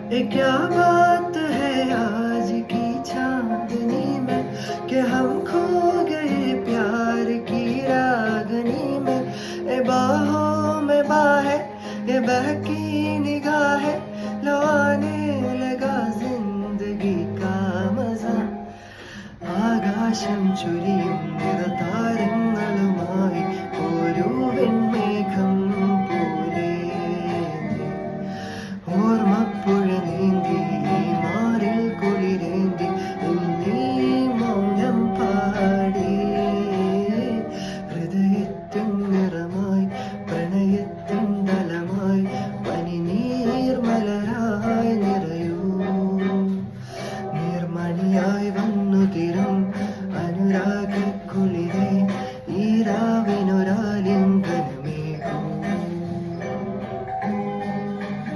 ये क्या बात है आज की चांदनी में कि हम खो गए प्यार की रागनी में। ये बाहों में बाहें, ये बहकी निगाहें, लो आने लगा जिंदगी का मजा। ആകാശം ചുരിയും നിറതാരങ്ങളുമായി ഒരു വെണ്മേ